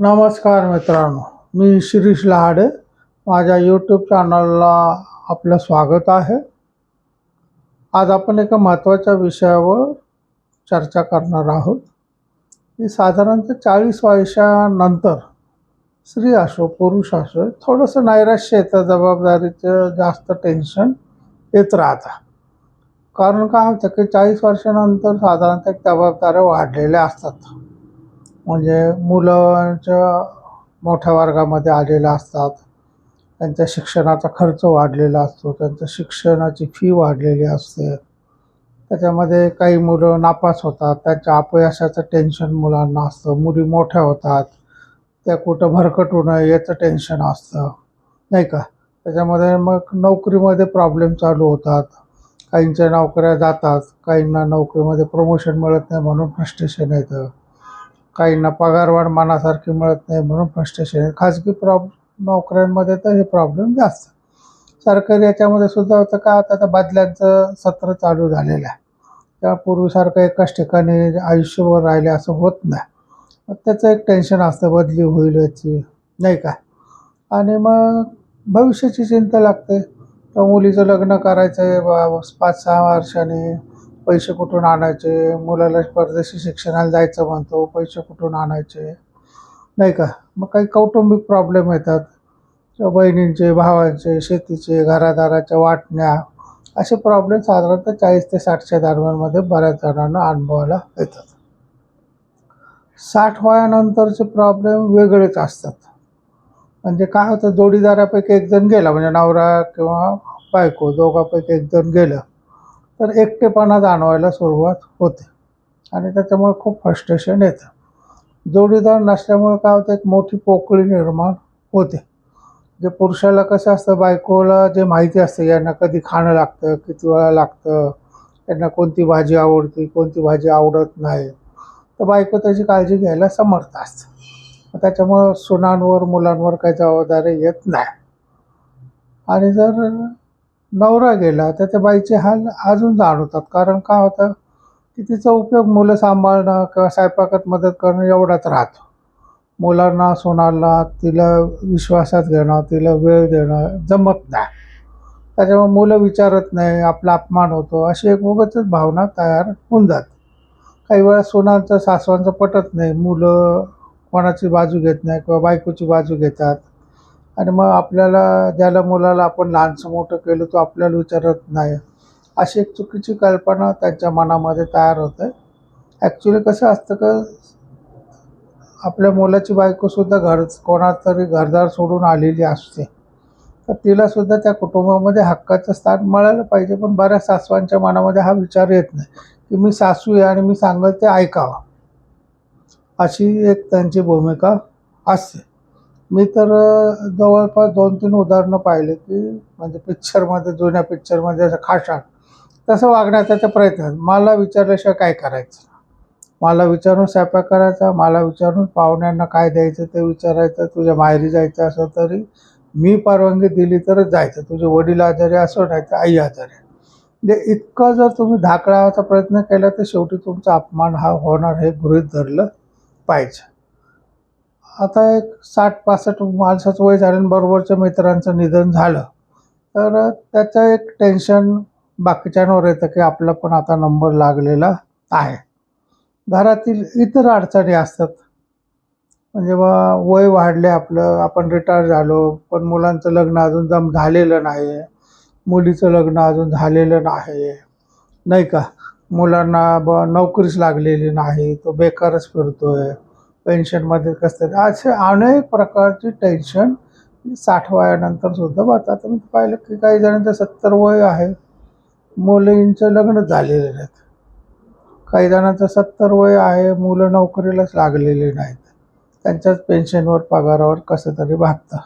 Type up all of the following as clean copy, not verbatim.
नमस्कार मित्रांनो, मी शिरीष लहाडे. माझ्या यूट्यूब चॅनलला आपलं स्वागत आहे. आज आपण एका महत्त्वाच्या विषयावर चर्चा करणार आहोत की साधारणतः 40 वर्षानंतर स्त्री असो पुरुष असो थोडंसं नैराश्य येतं, जबाबदारीचं जास्त टेन्शन येत राहतं. कारण काय होतं की 40 वर्षानंतर साधारणतः जबाबदाऱ्या वाढलेल्या असतात. म्हणजे मुलांच्या मोठ्या वर्गामध्ये आलेल्या असतात, त्यांच्या शिक्षणाचा खर्च वाढलेला असतो, त्यांच्या शिक्षणाची फी वाढलेली असते. त्याच्यामध्ये काही मुलं नापास होतात, त्यांच्या अपयशाचं टेन्शन मुलांना असतं. मुली मोठ्या होतात, त्या कुठं भरकटू नये याचं टेन्शन असतं, नाही का. त्याच्यामध्ये मग नोकरीमध्ये प्रॉब्लेम चालू होतात. काहींच्या नोकऱ्या जातात, काहींना नोकरीमध्ये प्रमोशन मिळत नाही म्हणून फ्रस्ट्रेशन येतं, काहींना पगारवाढ मनासारखी मिळत नाही म्हणून फ्रस्ट्रेशन आहे. खाजगी नोकऱ्यांमध्ये तर हे प्रॉब्लेम जास्त. सरकारी याच्यामध्ये सुद्धा होतं का, आता बदल्यांचं सत्र चालू झालेलं आहे. त्या पूर्वीसारखं एकाच ठिकाणी आयुष्यभर राहिले असं होत नाही. मग त्याचं एक टेन्शन असतं, बदली होईल याची, नाही का. आणि मग भविष्याची चिंता लागते. तर मुलीचं लग्न करायचं आहे 5-6 वर्षांनी, पैसे कुठून आणायचे, मुलाला परदेशी शिक्षणाला जायचं म्हणतो, पैसे कुठून आणायचे, नाही का. मग काही कौटुंबिक प्रॉब्लेम येतात, बहिणींचे, भावांचे, शेतीचे, घरादाराच्या वाटण्या, असे प्रॉब्लेम साधारणतः 40 ते 60च्या दरम्यानमध्ये बऱ्याच जणांना अनुभवायला येतात. 60 वयानंतरचे प्रॉब्लेम वेगळेच असतात. म्हणजे काय होतं, जोडीदारापैकी एक जण गेला, म्हणजे नवरा किंवा बायको दोघांपैकी एक जण गेलं तर एकटेपणा जाणवायला सुरुवात होते आणि त्याच्यामुळे खूप फ्रस्ट्रेशन येतं. जोडीदार नसल्यामुळे काय होतं, एक मोठी पोकळी निर्माण होते. जे पुरुषाला कसं असतं, बायकोला जे माहिती असतं, यांना कधी खाणं लागतं, किती वेळा लागतं, यांना कोणती भाजी आवडते, कोणती भाजी आवडत नाही, तर बायको त्याची काळजी घ्यायला समर्थ असते. त्याच्यामुळं सुनांवर मुलांवर काही जबाबदारी येत नाही. आणि जर नवरा गेला तर त्या बाईचे हाल अजून जाणवतात. कारण काय होतं की तिचा उपयोग मुलं सांभाळणं किंवा स्वयंपाकात मदत करणं एवढाच राहतो. मुलांना सुनांना तिला विश्वासात घेणं, तिला वेळ देणं जमत नाही. त्याच्यामुळे मुलं विचारत नाही, आपला अपमान होतो, अशी एक उगाचच भावना तयार होऊन जाते. काही वेळा सुनांचं सासवांचं पटत नाही, मुलं कोणाची बाजू घेत नाही किंवा बायकोची बाजू घेतात. आणि मग आपल्याला, ज्याला मुलाला आपण लहानसं मोठं केलं तो आपल्याला विचारत नाही, अशी एक चुकीची कल्पना त्यांच्या मनामध्ये तयार होते. ॲक्च्युली कसं असतं का, आपल्या मुलाची बायकोसुद्धा कोणाचं तरी घरदार सोडून आलेली असते, तर तिलासुद्धा त्या कुटुंबामध्ये हक्काचं स्थान मिळालं पाहिजे. पण बऱ्याच सासवांच्या मनामध्ये हा विचार येत नाही की मी सासू आहे आणि मी सांगेल ते ऐकावं, अशी एक त्यांची भूमिका असते. मी तर जवळपास 2-3 उदाहरणं पाहिले की, म्हणजे पिक्चरमध्ये, जुन्या पिक्चरमध्ये असं खाशात तसं वागण्याचा त्या प्रयत्न. मला विचारल्याशिवाय काय करायचं, मला विचारून स्वयंपाक करायचा, मला विचारून पाहुण्यांना काय द्यायचं ते विचारायचं, तुझ्या माहेरी जायचं असं तरी मी परवानगी दिली तरच जायचं, तुझे वडील आजारी असो नाही तर आई आजारी. म्हणजे इतकं जर तुम्ही धाक लावायचा प्रयत्न केला तर शेवटी तुमचा अपमान हा होणार, हे गृहीत धरलं पाहिजे. आता एक 60-65 माणसाचं वय झाल्याबरोबरच्या मित्रांचं निधन झालं तर त्याचं एक टेन्शन बाकीच्यांवर येतं की आपला पण आता नंबर लागलेला आहे. घरातील इतर अडचणी असतात, म्हणजे वय वाढले आपलं, आपण रिटायर झालो, पण मुलांचं लग्न अजून झालेलं नाही, मुलीचं लग्न अजून झालेलं नाही, नाही का. मुलांना नोकरीच लागलेली नाही, तो बेकारच फिरतोय, पेन्शनमध्ये कसं, असे अनेक प्रकारची टेन्शन 60 वयानंतर सुद्धा बघतात. आता मी पाहिलं की काही जणांचं 70 वय आहे, मुलींचं लग्न झालेलं नाहीत. काही जणांचं 70 वय आहे, मुलं नोकरीलाच लागलेली नाहीत, त्यांच्याच पेन्शनवर पगारावर कसं तरी भागतं.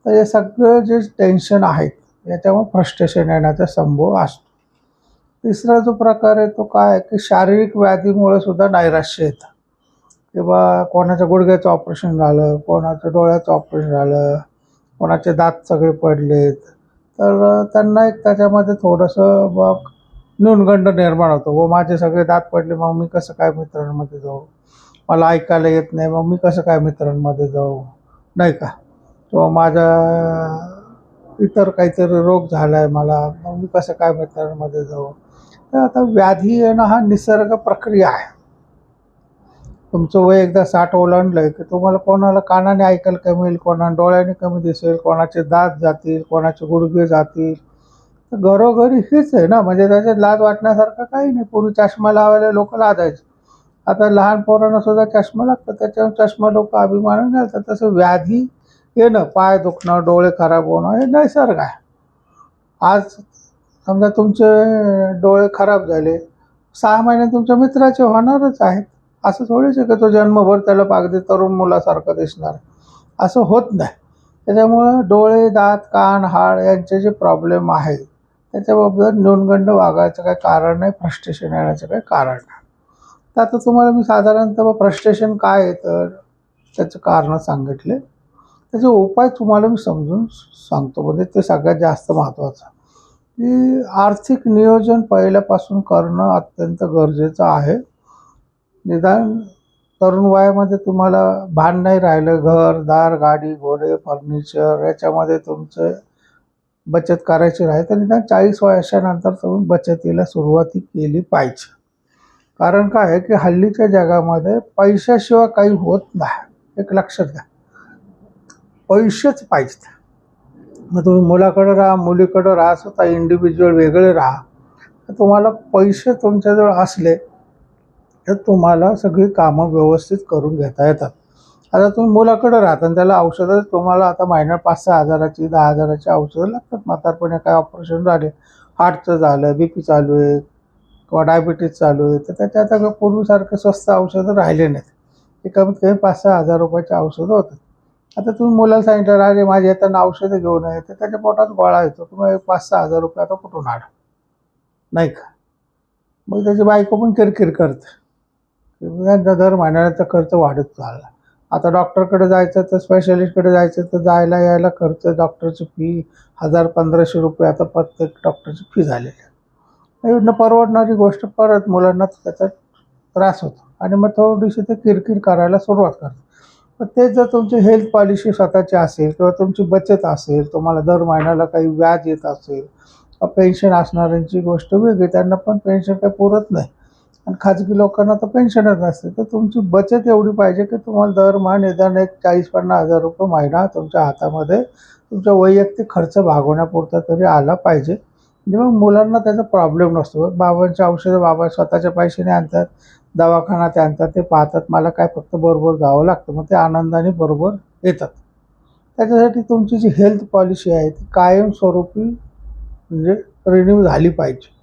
तर हे सगळं जे टेन्शन आहेत याच्यामुळे फ्रस्ट्रेशन येण्याचा संभव असतो. तिसरा जो प्रकार आहे तो काय आहे की, शारीरिक व्याधीमुळे सुद्धा नैराश्य येतं. किंवा कोणाच्या गुडघ्याचं ऑपरेशन झालं, कोणाचं डोळ्याचं ऑपरेशन झालं, कोणाचे दात सगळे पडलेत, तर त्यांना एक त्याच्यामध्ये थोडंसं न्यूनगंड निर्माण होतो, व माझे सगळे दात पडले, मग मी कसं काय मित्रांमध्ये जाऊ, मला ऐकायला येत नाही, मग मी कसं काय मित्रांमध्ये जाऊ, नाही का? किंवा माझा इतर काहीतरी रोग झाला आहे मला, मग मी कसं काय मित्रांमध्ये जाऊ? तर आता व्याधी येणं हा निसर्ग प्रक्रिया आहे. तुमचं वय एकदा 60 ओलांडलं की तुम्हाला कोणाला कानाने ऐकायला कमी येईल, कोणाला डोळ्याने कमी दिसेल, कोणाचे दात जातील, कोणाचे गुडघे जातील. तर घरोघरी हेच आहे ना, म्हणजे त्याच्यात लाज वाटण्यासारखं काही नाही. पूर्वी चष्मा लावायला लोक लाजायचे, आता लहान पोरांना सुद्धा चष्मा लागतात, त्याच्यावर चष्मा लोक अभिमानाने घालतात. तसं व्याधी येणं, पाय दुखणं, डोळे खराब होणं हे नैसर्ग आहे. आज समजा तुमचे डोळे खराब झाले, 6 महिन्यात तुमच्या मित्राचे होणारच आहेत. असं थोडीच आहे की तो जन्मभर त्याला अगदी तरुण मुलासारखं दिसणार, असं होत नाही. त्याच्यामुळं डोळे, दात, कान, हाड यांचे जे प्रॉब्लेम आहे त्याच्याबाबत न्यूनगंड वागायचं काही कारण नाही, फ्रस्ट्रेशन येण्याचं काही कारण नाही. तर आता तुम्हाला मी साधारणतः फ्रस्ट्रेशन काय आहे तर त्याचं कारणं सांगितले. त्याचे उपाय तुम्हाला मी समजून सांगतो, म्हणजे ते सगळ्यात जास्त महत्त्वाचं, की आर्थिक नियोजन पहिल्यापासून करणं अत्यंत गरजेचं आहे. निदान तरुण वयामध्ये तुम्हाला भान नाही राहिलं, घर, दार, गाडी, घोडे, फर्निचर याच्यामध्ये तुमचं बचत करायची राहील, तर निदान 40 वर्षानंतर तुम्ही बचतीला सुरुवाती केली पाहिजे. कारण काय आहे की हल्लीच्या जगामध्ये पैशाशिवाय काही होत नाही, एक लक्षात घ्या. पैसेच पाहिजेत. मग तुम्ही मुलाकडे राहा, मुलीकडे राहा, स्वतः इंडिव्हिज्युअल वेगळे राहा, तर तुम्हाला पैसे तुमच्याजवळ असले तर तुम्हाला सगळी कामं व्यवस्थित करून घेता येतात. आता तुम्ही मुलाकडे राहता आणि त्याला औषधं तुम्हाला आता महिन्यात 5-6 हजाराची, 10 हजाराची औषधं लागतात. म्हातारपणी काय ऑपरेशन झाले, हार्टचं झालं, BP चालू आहे किंवा डायबिटीज चालू आहे, तर त्याच्या आता पूर्वीसारखे स्वस्त औषधं राहिले नाहीत. ते कमीत कमी 5-6 हजार रुपयाची औषधं होतात. आता तुम्ही मुलाला सांगितलं, अरे माझे येताना औषधं घेऊन आहे, तर त्याच्या पोटात गोळा येतो, तुम्ही 5-6 हजार रुपये आता कुठून आणा, नाही का? मग त्याची बायको पण किरकिर करते, त्यांचा दर महिन्याचा खर्च वाढत चालला. आता डॉक्टरकडे जायचं तर स्पेशालिस्टकडे जायचं तर जायला यायला खर्च, डॉक्टरची फी 1000-1500 रुपये आता प्रत्येक डॉक्टरची फी झालेली आहे. न परवडणारी गोष्ट, परत मुलांना त्याचा त्रास होतो आणि मग थोडीशी ते किरकिर करायला सुरुवात करतात. पण तेच जर तुमची हेल्थ पॉलिसी स्वतःची असेल किंवा तुमची बचत असेल, तुम्हाला दर महिन्याला काही व्याज येत असेल, पेन्शन असणाऱ्यांची गोष्ट वेगळी, त्यांना पण पेन्शन काही पुरत नाही आणि खाजगी लोकांना तर पेन्शनच नसते. तर तुमची बचत एवढी पाहिजे की तुम्हाला दरमहा निदान एक 40-50 हजार रुपये महिना तुमच्या हातामध्ये तुमच्या वैयक्तिक खर्च भागवण्यापुरता तरी आला पाहिजे. म्हणजे मग मुलांना त्याचा प्रॉब्लेम नसतो. बाबांची औषधं बाबा स्वतःच्या पैशाने आणतात, दवाखाना ते आणतात, ते पाहतात, मला काय फक्त बरोबर जावं लागतं, मग ते आनंदाने बरोबर येतात. त्याच्यासाठी तुमची जी हेल्थ पॉलिसी आहे ती कायमस्वरूपी म्हणजे रिन्यू झाली पाहिजे.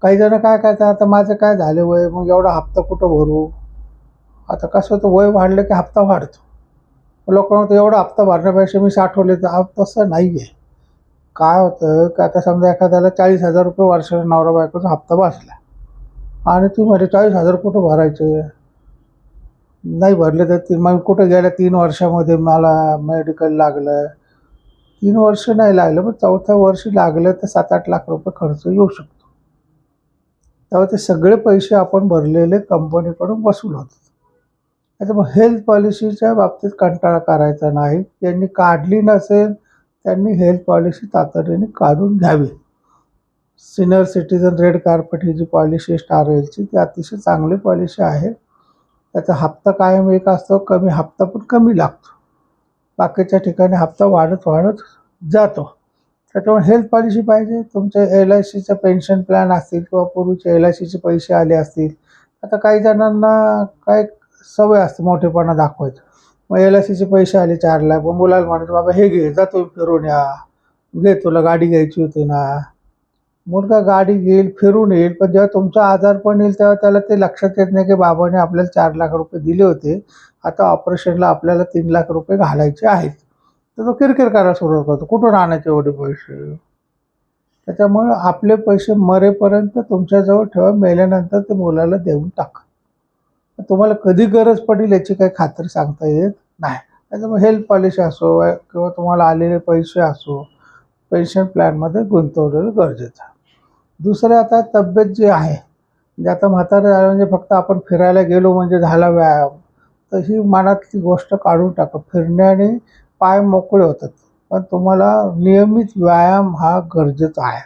काही जण काय करतात, आता माझं काय झालं वय, मग एवढा हप्ता कुठं भरू? आता कसं होतं, वय वाढलं की हप्ता वाढतो. लोक म्हणतात एवढा हप्ता भरण्यापेक्षा मी साठवले, तर तसं नाही आहे. काय होतं की आता समजा एखाद्याला 40,000 रुपये वर्षाला नवरा बायकोचा हप्ता बसला आणि तुम्ही म्हणजे 40,000 कुठं भरायचे? नाही भरले तर मग कुठं गेल्या 3 वर्षामध्ये मला मेडिकल लागलं. 3 वर्ष नाही लागलं, पण 4थ्या वर्षी लागलं तर 7-8 लाख रुपये खर्च येऊ शकतो. तेव्हा ते सगळे पैसे आपण भरलेले कंपनीकडून वसूल होतात. त्याच्यामुळे हेल्थ पॉलिसीच्या बाबतीत कंटाळा करायचा नाही. ज्यांनी काढली नसेल त्यांनी हेल्थ पॉलिसी तातडीने काढून घ्यावी. सिनियर सिटीजन रेड कार्पेट ही जी पॉलिसी स्टार हेल्थची, ती अतिशय चांगली पॉलिसी आहे. त्याचा हप्ता कायम एक असतो, कमी हप्ता पण कमी लागतो. बाकीच्या ठिकाणी हप्ता वाढत वाढत जातो. त्याच्यामुळे हेल्थ पॉलिसी पाहिजे. तुमचे LICचे पेन्शन प्लॅन असतील किंवा पूर्वीचे LICचे पैसे आले असतील. आता काही जणांना काय सवय असते मोठेपणा दाखवायचं. मग LICचे पैसे आले 4 लाख, मग मुलाला म्हणायचं, बाबा हे घे, जा तुम्ही फिरून या, घे तुला गाडी घ्यायची होती ना. मुलगा गाडी घेईल, फिरून येईल, पण जेव्हा तुमचा आजारपण येईल तेव्हा त्याला ते लक्षात येत नाही की बाबाने आपल्याला 4 लाख रुपये दिले होते, आता ऑपरेशनला आपल्याला 3 लाख रुपये घालायचे आहेत. तर तो किरकिर करायला सुरुवात करतो, कुठून आणायचे एवढे पैसे? त्याच्यामुळे आपले पैसे मरेपर्यंत तुमच्याजवळ ठेवा, मेल्यानंतर ते मुलाला देऊन टाका. तुम्हाला कधी गरज पडेल याची काही खात्री सांगता येत नाही. त्याच्यामुळे हेल्थ पॉलिसी असो किंवा तुम्हाला आलेले पैसे असो, पेन्शन प्लॅनमध्ये गुंतवलेलं गरजेचं आहे. दुसरं, आता तब्येत जी आहे, म्हणजे आता म्हातारं झालं म्हणजे फक्त आपण फिरायला गेलो म्हणजे झाला व्यायाम, तशी मनातली गोष्ट काढून टाका. फिरण्याने पाय मोकळे होतात, पण तुम्हाला नियमित व्यायाम हा गरजेचा आहे.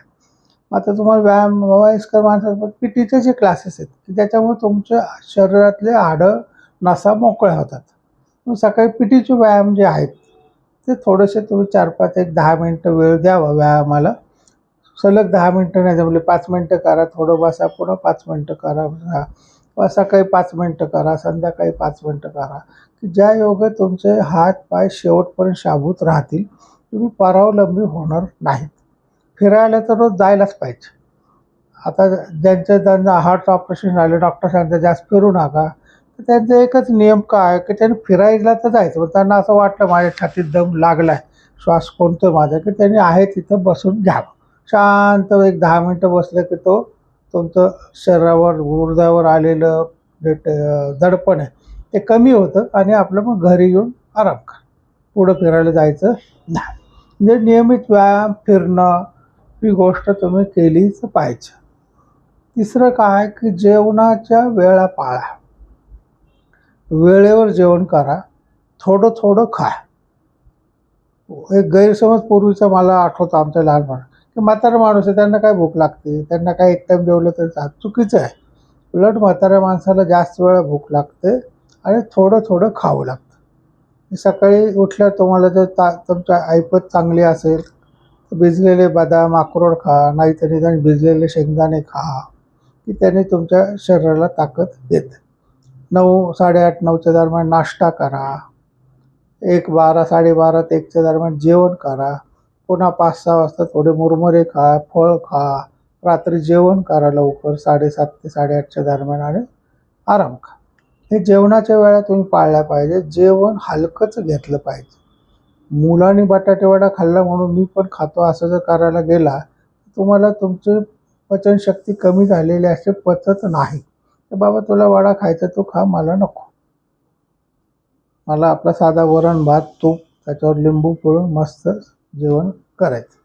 आता तुम्हाला व्यायाम वयस्कर माणसाला पीटीचे जे क्लासेस आहेत की त्याच्यामुळे तुमच्या शरीरातले हाडं नसा मोकळ्या होतात. मग सकाळी पीटीचे व्यायाम जे आहेत ते थोडेसे तुम्ही 4-5 एक 10 मिनटं वेळ द्यावा व्यायामाला. सलग 10 मिनटं नाही जमले 5 मिनटं करा, थोडं बसा, पुढं 5 मिनटं करा, सकाळी 5 मिनटं करा, संध्याकाळी 5 मिनटं करा, की ज्या योगे तुमचे हात पाय शेवटपर्यंत शाबूत राहतील, तुम्ही परावलंबी होणार नाहीत. फिरायला तर रोज जायलाच पाहिजे. आता त्यांना हार्ट ऑपरेशन झालं, डॉक्टर सांगतात जास्त फिरू नका, तर त्यांचा एकच नियम काय आहे की त्यांनी फिरायला तर जायचं, पण त्यांना असं वाटलं माझ्या छातीत दम लागलाय, श्वास कोणतोय माझा, की त्यांनी आहे तिथं बसून घ्यावं. शांत एक 10 मिनटं बसलं की तो तुमचं शरीरावर गुडघ्यावर आलेलं जे दडपण आहे ते कमी होतं आणि आपलं मग घरी येऊन आराम करा. पुढं फिरायला जायचं नाही. म्हणजे नियमित व्यायाम, फिरणं ही गोष्ट तुम्ही केलीच पाहिजे. तिसरं काय की जेवणाच्या वेळा पाळा. वेळेवर जेवण करा, थोडं थोडं खा. एक गैरसमज पूर्वीचा मला आठवतो आमच्या लहानपणी, की म्हातारा माणूस आहे त्यांना काय भूक लागते, त्यांना काय एक टाईम जेवलं तरी चुकीचं आहे. उलट म्हाताऱ्या माणसाला जास्त वेळा भूक लागते आणि थोडं थोडं खावं लागतं. सकाळी उठल्यावर तुम्हाला जर तुमच्या ऐपत चांगली असेल तर भिजलेले बदाम, अक्रोड खा, नाहीतर निदान भिजलेले शेंगदाणे खा, की त्याने तुमच्या शरीराला ताकद देते. 9, 8:30-9च्या दरम्यान नाश्ता करा. 1, 12, 12:30 ते 1च्या दरम्यान जेवण करा. पुन्हा 5-6 वाजता थोडे मुरमुरे खा, फळ खा. रात्री जेवण करा लवकर 7:30 ते 8:30च्या दरम्यान आणि आराम करा. हे जेवणाच्या वेळा तुम्ही पाळल्या पाहिजे. जेवण हलकंच घेतलं पाहिजे. मुलांनी बटाटेवडा खाल्ला म्हणून मी पण खातो असं जर करायला गेला, तुम्हाला तुमची पचनशक्ती कमी झालेली असते, पचत नाही. तर बाबा तुला वडा खायचा तू खा, मला नको. मला आपला साधा वरण भात, तूप, त्याच्यावर लिंबू पिळून मस्त जेवण करायचं.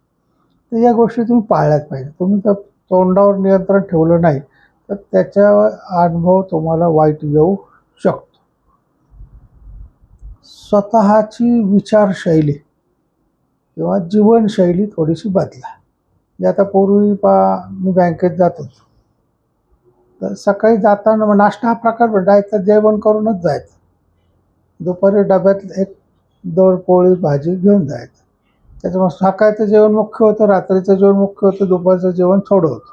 तर या गोष्टी तुम्ही पाळल्याच पाहिजे. तुम्ही जर तोंडावर नियंत्रण ठेवलं नाही तर त्याचा अनुभव तुम्हाला वाईट येऊ शकतो. स्वतःची विचारशैली किंवा जीवनशैली थोडीशी बदला. म्हणजे आता पूर्वी मी बँकेत जात होतो, तर सकाळी जाताना मग नाश्ता हा प्रकार जायचं, जेवण करूनच जायचं. दुपारी डब्यात 1-2 पोळी भाजी घेऊन जायचं. त्याच्यामुळे सकाळचं जेवण मुख्य होतं, रात्रीचं जेवण मुख्य होतं, दुपारचं जेवण थोडं होतं.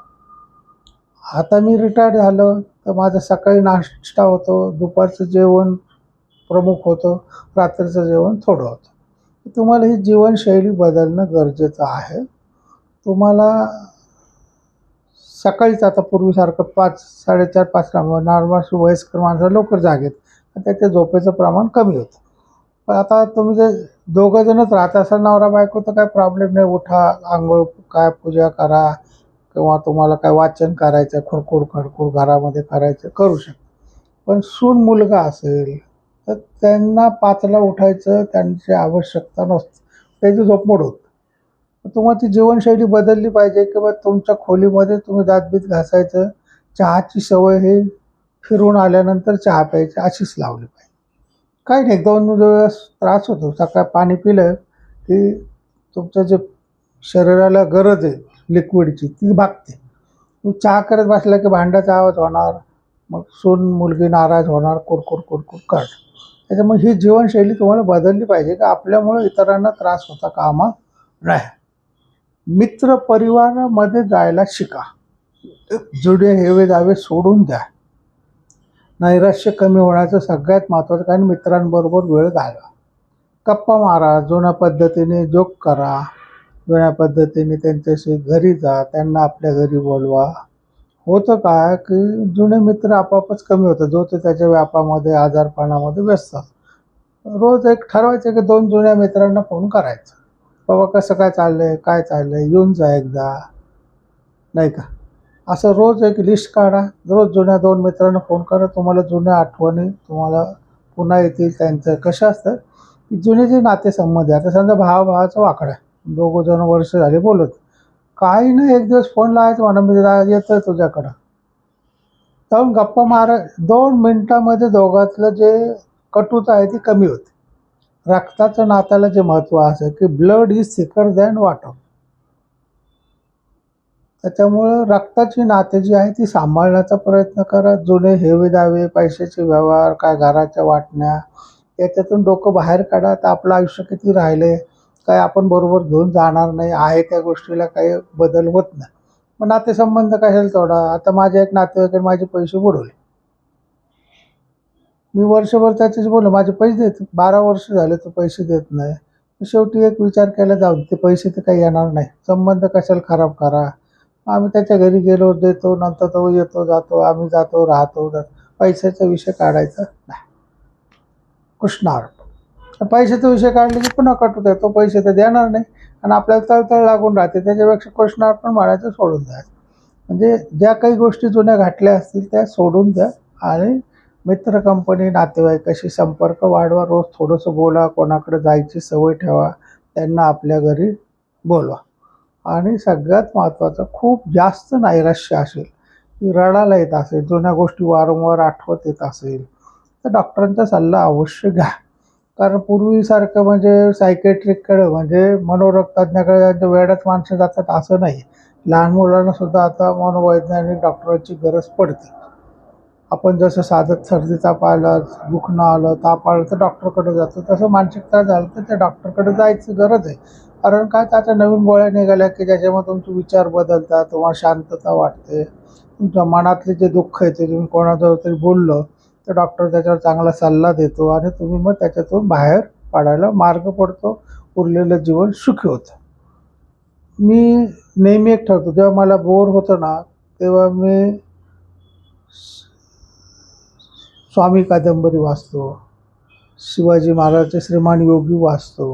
आता मी रिटायर्ड झालो तर माझं सकाळी नाश्ता होतो, दुपारचं जेवण प्रमुख होतं, रात्रीचं जेवण थोडं होतं. तुम्हाला ही जीवनशैली बदलणं गरजेचं आहे. तुम्हाला सकाळीच आता पूर्वीसारखं 5, 4:30, 5 नॉर्मल वयस्कर माणसं लवकर जागेत आणि त्याच्या झोपेचं प्रमाण कमी होतं. पण आता तुम्ही जर दोघं जणच राहत असाल नवरा बायको तर काही प्रॉब्लेम नाही. उठा, अंघोळ, काय पूजा करा किंवा तुम्हाला काय वाचन करायचं, खुरखुर खडखूर घरामध्ये करायचं करू शकता. पण सून मुलगा असेल तर त्यांना 5ला उठायचं त्यांची आवश्यकता नसते, त्याची झोपमोड होते. तुम्हाला ती जीवनशैली बदलली पाहिजे किंवा तुमच्या खोलीमध्ये तुम्ही दातबीत घासायचं, चहाची सवय ही फिरून आल्यानंतर चहा प्यायची अशीच लावली पाहिजे. काही नाही 2 दिवस त्रास होतो, सकाळी पाणी पिलं की तुमचं जे शरीराला गरज आहे लिक्विडची ती भागते. तुम्ही चहा करत बसला की भांड्याचा आवाज होणार, मग सून मुलगी नाराज होणार, कुरकुर कुरकुर करणार. त्याच्यामुळे ही जीवनशैली तुम्हाला बदलली पाहिजे की आपल्यामुळे इतरांना त्रास होता कामा नये. मित्र परिवारामध्ये जायला शिका. जुडे हेवे दावे सोडून द्या. नैराश्य कमी होण्याचं सगळ्यात महत्त्वाचं कारण मित्रांबरोबर वेळ घालवा. गप्पा मारा, जुन्या पद्धतीने जोक करा, जुन्या पद्धतीने त्यांच्याशी घरी जा, त्यांना आपल्या घरी बोलवा. होतं काय की जुने मित्र आपोआपच कमी होतं, जो तो त्याच्या व्यापामध्ये आजारपणामध्ये व्यस्त असतो. रोज एक ठरवायचं की 2 जुन्या मित्रांना फोन करायचा, बाबा कसं काय चाललंय, काय चाललंय, येऊन जा एकदा, नाही का. असं रोज एक लिस्ट काढा, रोज जुन्या 2 मित्रांना फोन करा. तुम्हाला जुन्या आठवणी तुम्हाला पुन्हा येतील. त्यांचं कसं असतं की जुने जे नातेसंबंध आहे, आता समजा भावाभावाचा वाकडा आहे, दोघं जण वर्ष झाले बोलत, काही नाही एक दिवस फोन लावायचं म्हणा, मी येतोय तुझ्याकडं, जाऊन गप्पा मारा. 2 मिनिटामध्ये दोघातलं जे कटुता आहे ती कमी होते. रक्ताचं नात्याला जे महत्त्व असं की blood is thicker than water. त्याच्यामुळं रक्ताची नाते जी आहे ती सांभाळण्याचा प्रयत्न करा. जुने हेवे दावे, पैशाचे व्यवहार, काय घराच्या वाटण्या, याच्यातून डोकं बाहेर काढा. तर आपलं आयुष्य किती राहिले, काय आपण बरोबर घेऊन जाणार नाही आहे, त्या गोष्टीला काही बदल होत नाही. मग नातेसंबंध कशाला तोडा. आता माझ्या एक नातेवाईकाने माझे पैसे बुडवले. मी वर्षभर त्याच्याशी बोललो, माझे पैसे देत, 12 वर्ष झाले तो पैसे देत नाही. शेवटी एक विचार केला, जाऊ दे, ते पैसे तर काही येणार नाही, संबंध कशाला खराब करा. आम्ही त्याच्या घरी गेलो, देतो, नंतर तो येतो जातो, आम्ही जातो राहतो. पैशाचा विषय काढायचा नाही. कृष्णार्पण. पैशाचा विषय काढले की पुन्हा कटूत आहे, तो पैसे तर देणार नाही आणि आपल्याला तळतळ लागून राहते. त्याच्यापेक्षा कृष्णार्पण म्हणायचं सोडून द्या. म्हणजे ज्या काही गोष्टी जुन्या घातल्या असतील त्या सोडून द्या आणि मित्र कंपनी नातेवाईकाशी संपर्क वाढवा. रोज थोडंसं बोला, कोणाकडे जायची सवय ठेवा, त्यांना आपल्या घरी बोलवा. आणि सगळ्यात महत्त्वाचं, खूप जास्त नैराश्य असेल, की रडायला येत असेल, जुन्या गोष्टी वारंवार आठवत येत असेल, तर डॉक्टरांचा सल्ला अवश्य घ्या. कारण पूर्वीसारखं म्हणजे सायकेट्रिककडे म्हणजे मनोरोगतज्ञाकडे त्यांच्या वेळात माणसं जातात असं नाही. लहान मुलांना सुद्धा आता मनोवैज्ञानिक डॉक्टरांची गरज पडते. आपण जसं साधं सर्दी ताप आला, दुखणं आलं, ताप आलं तर डॉक्टरकडे जातो, तसं मानसिक त्रास झाला तर त्या डॉक्टरकडे जायची गरज आहे. कारण काय, त्याच्या नवीन गोळ्या निघाल्या की ज्याच्यामुळे तुमचे विचार बदलतात, तुम्हाला शांतता वाटते. तुमच्या मनातले जे दुःख आहे ते तुम्ही कोणाजवळ तरी बोललं तर डॉक्टर त्याच्यावर चांगला सल्ला देतो आणि तुम्ही मग त्याच्यातून बाहेर पडायला मार्ग पडतो. उरलेलं जीवन सुखी होतं. मी नेहमी एक ठरतो, जेव्हा मला बोर होतं ना, तेव्हा मी स्वामी कादंबरी वाचतो, शिवाजी महाराजांचे श्रीमान योगी वाचतो.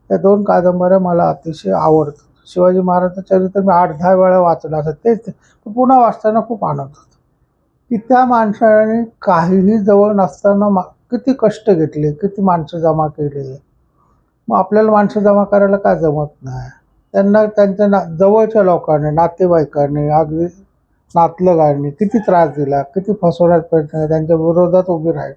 या 2 कादंबऱ्या मला अतिशय आवडतात. शिवाजी महाराजांचं चरित्र मी 8-10 वेळा वाचलं असं, तेच पुन्हा वाचताना खूप आनंद होतो, की त्या माणसाने काहीही जवळ नसताना किती कष्ट घेतले, किती माणसं जमा केले. मग आपल्याला माणसं जमा करायला का जमत नाही. त्यांना त्यांच्या जवळच्या लोकांनी, नातेवाईकांनी, अगदी नातलगांनी किती त्रास दिला, किती फसवण्याचा प्रयत्न केला, त्यांच्या विरोधात उभी राहील,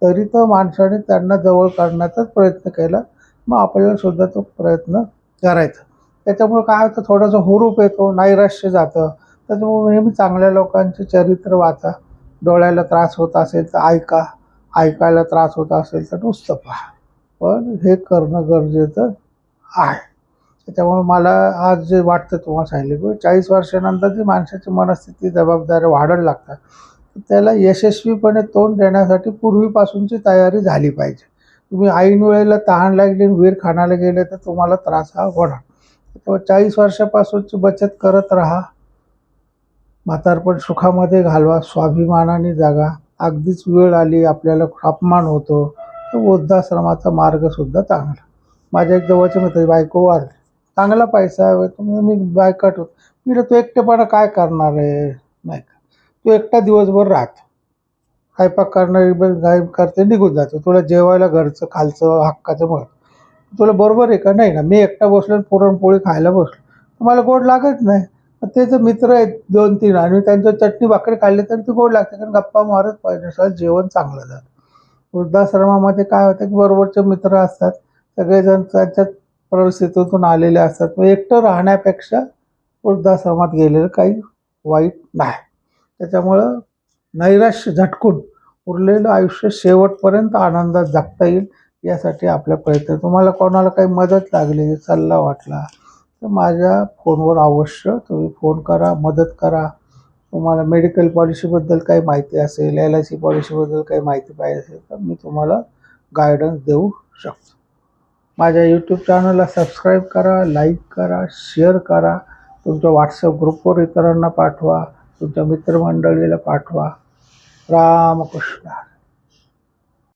तरी तर माणसाने त्यांना जवळ करण्याचाच प्रयत्न केला. मग आपल्याला सुद्धा तो प्रयत्न करायचा. त्याच्यामुळे काय होतं, थोडंसं हुरूप येतो, नैराश्य जातं. त्याच्यामुळे नेहमी चांगल्या लोकांचे चरित्र वाचा. डोळ्याला त्रास होत असेल तर ऐका, ऐकायला त्रास होत असेल तर नुसतं पहा. पण हे करणं गरजेचं आहे. त्याच्यामुळे मला आज जे वाटतं तुम्हाला सांगितलं, की 40 वर्षानंतर जी माणसाची मनस्थिती, जबाबदाऱ्या वाढायला लागतात, त्याला यशस्वीपणे तोंड देण्यासाठी पूर्वीपासूनची तयारी झाली पाहिजे. तुम्ही ऐन वेळेला तहान लागली आणि विहीर खाण्याला गेले तर तुम्हाला त्रास हा होणार. त्यामुळे 40 वर्षापासूनची बचत करत राहा. म्हातारपण सुखामध्ये घालवा, स्वाभिमानाने जगा. अगदीच वेळ आली, आपल्याला अपमान होतो, तर वृद्धाश्रमाचा मार्गसुद्धा चांगला. माझ्या एक जवळच्या मित्राची बायको वारली, चांगला पैसा आहे, मी बायकाट होतो. मी तो एकटेपणा काय करणार आहे, नाही का, तो एकटा दिवसभर राहतो, स्वयंपाक करणारी गाय करते, निघून जातो. तुला जेवायला घरचं खालचं हक्काचं मिळतं. तुला बरोबर आहे का, नाही ना. मी एकटा बसलो आणि पुरणपोळी खायला बसलो, मला गोड लागत नाही. ते जर मित्र आहेत 2-3 आणि त्यांचं चटणी भाकरी खाल्ली तर ती गोड लागते, कारण गप्पा मारत पाहिजे, सर जेवण चांगलं जातं. वृद्धाश्रमामध्ये काय होतं, की बरोबरचे मित्र असतात, सगळेजण त्यांच्यात परिस्थितीतून आलेले असतात. मग एकटं राहण्यापेक्षा वृद्धाश्रमात गेलेलं काही वाईट नाही. त्याच्यामुळं नैराश्य झटकून उरलेलं आयुष्य शेवटपर्यंत आनंदात जगता येईल, यासाठी आपला प्रयत्न. तुम्हाला कोणाला काही मदत लागली, सल्ला वाटला तर माझ्या फोनवर अवश्य तुम्ही फोन करा, मदत करा. तुम्हाला मेडिकल पॉलिसीबद्दल काही माहिती असेल, LIC पॉलिसीबद्दल काही माहिती पाहिजे असेल तर मी तुम्हाला गायडन्स देऊ शकतो. माझ्या यूट्यूब चॅनलला सबस्क्राईब करा, लाईक करा, शेअर करा. तुमच्या व्हॉट्सअप ग्रुपवर इतरांना पाठवा, तुमच्या मित्रमंडळीला पाठवा. रामकृष्ण.